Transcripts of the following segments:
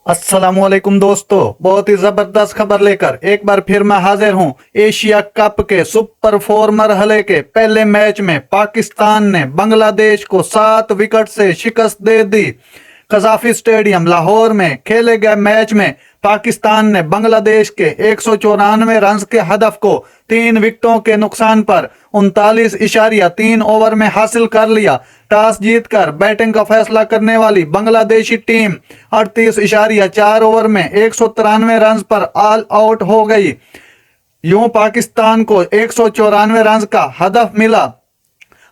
अस्सलाम वालेकुम दोस्तों, बहुत ही जबरदस्त खबर लेकर एक बार फिर मैं हाजिर हूं। एशिया कप के सुपर 4 मरहले के पहले मैच में पाकिस्तान ने बांग्लादेश को 7 विकेट से शिकस्त दे दी। कजाफी स्टेडियम लाहौर में खेले गए मैच में पाकिस्तान ने बांग्लादेश के 194 रन के हदफ को 3 विकेटों के नुकसान पर 39.3 ओवर में हासिल कर लिया। टॉस जीतकर बैटिंग का फैसला करने वाली बांग्लादेशी टीम 38.4 ओवर में 193 रन पर ऑल आउट हो गई। यूं पाकिस्तान को 194 रन का हदफ मिला।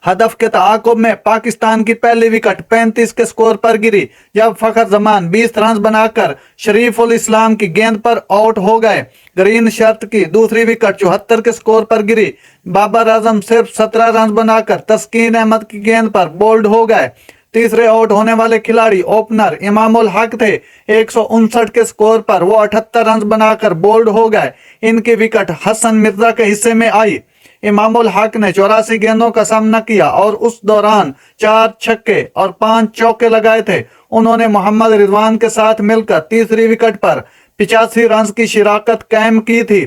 हदफ के ताक़ुब में पाकिस्तान की पहली विकेट 35 के स्कोर पर गिरी, जब फखर जमान 20 रन बनाकर शरीफुल इस्लाम की गेंद पर आउट हो गए। ग्रीन शर्ट की दूसरी विकेट 74 के स्कोर पर गिरी। बाबर आजम सिर्फ 17 रन बनाकर तस्कीन अहमद की गेंद पर बोल्ड हो गए। तीसरे आउट होने वाले खिलाड़ी ओपनर इमामुल हक थे। 159 के स्कोर पर वो 78 रन बनाकर बोल्ड हो गए। इनकी विकेट हसन मिर्जा के हिस्से में आई। इमामुल हक ने 84 गेंदों का सामना किया और उस दौरान 4 छक्के और 5 चौके लगाए थे। उन्होंने मोहम्मद रिजवान के साथ मिलकर तीसरी विकेट पर 85 रन की शिराकत कायम की थी।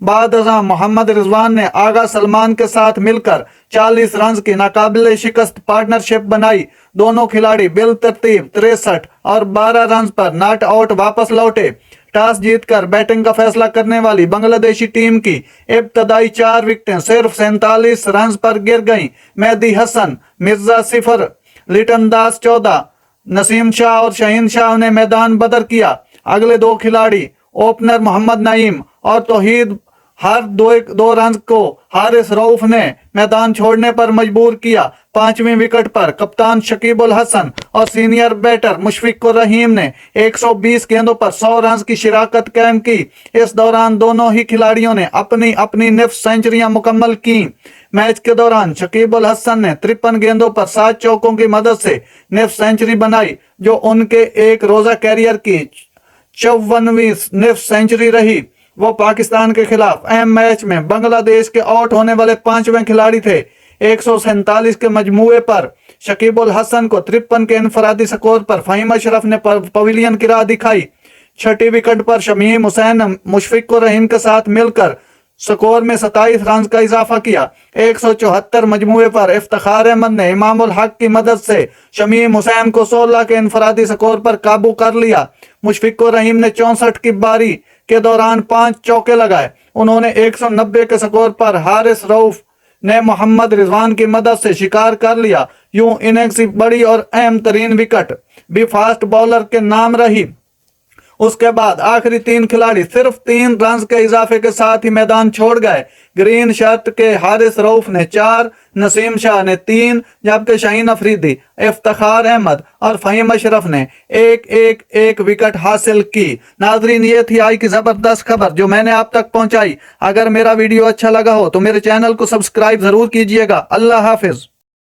बाद मोहम्मद रिजवान ने आगा सलमान के साथ मिलकर 40 रन की नाकाबिले शिकस्त पार्टनरशिप बनाई। दोनों खिलाड़ी बिल तरतीब 63 और 12 रन पर नॉट आउट वापस लौटे। टॉस जीतकर बैटिंग का फैसला करने वाली बांग्लादेशी टीम की इब्तदाई 4 विकेटें सिर्फ 47 रन पर गिर गईं। मेहदी हसन, मिर्जा 0, लिटन दास 14, नसीम शाह और शहीन शाह ने मैदान बदर किया। अगले 2 खिलाड़ी ओपनर मोहम्मद नईम और तौहीद हर 2 रन को हारिस रऊफ ने मैदान छोड़ने पर मजबूर किया। 5वीं विकेट पर कप्तान शकीबुल हसन और सीनियर बैटर मुशफिकुर रहीम ने 120 गेंदों पर 100 रन की शिराकत कायम की। इस दौरान दोनों ही खिलाड़ियों ने अपनी अपनी निफ्ट सेंचुरियां मुकम्मल की। मैच के दौरान शकीबुल हसन ने 53 गेंदों पर 7 चौकों की मदद से निफ्ट सेंचुरी बनाई, जो उनके एक रोजा कैरियर की 54वीं निफ्ट सेंचुरी रही। वो पाकिस्तान के खिलाफ अहम मैच में बांग्लादेश के आउट होने वाले 5वें खिलाड़ी थे। 147 के मजमूए पर शकीबुल हसन को 53 के इनफरादी स्कोर पर फहीम अशरफ ने पवेलियन की राह दिखाई। 6ठी विकेट पर शमीम हुसैन मुशफिकुर रहीम के साथ मिलकर स्कोर में 27 रन का इजाफा किया। 174 मजमूए पर इफ्तिखार अहमद ने इमामुल हक की मदद से शमीम हुसैन को 16 के इनफरादी स्कोर पर काबू कर लिया। मुशफिकुर रहीम ने 64 की बारी के दौरान 5 चौके लगाए। उन्होंने 190 के स्कोर पर हारिस रऊफ ने मोहम्मद रिजवान की मदद से शिकार कर लिया। यूं इनिंग्स की बड़ी और अहम तरीन विकेट भी फास्ट बॉलर के नाम रही। उसके बाद आखिरी 3 खिलाड़ी सिर्फ 3 रन के इजाफे के साथ ही मैदान छोड़ गए। ग्रीन शर्ट के हारिस रऊफ ने 4, नसीम शाह ने 3, जबकि शाहीन अफरीदी, इफ्तिखार अहमद और फहीम अशरफ ने एक विकेट हासिल की। नाजरीन, ये थी आज की जबरदस्त खबर जो मैंने आप तक पहुंचाई। अगर मेरा वीडियो अच्छा लगा हो तो मेरे चैनल को सब्सक्राइब जरूर कीजिएगा। अल्लाह हाफिज।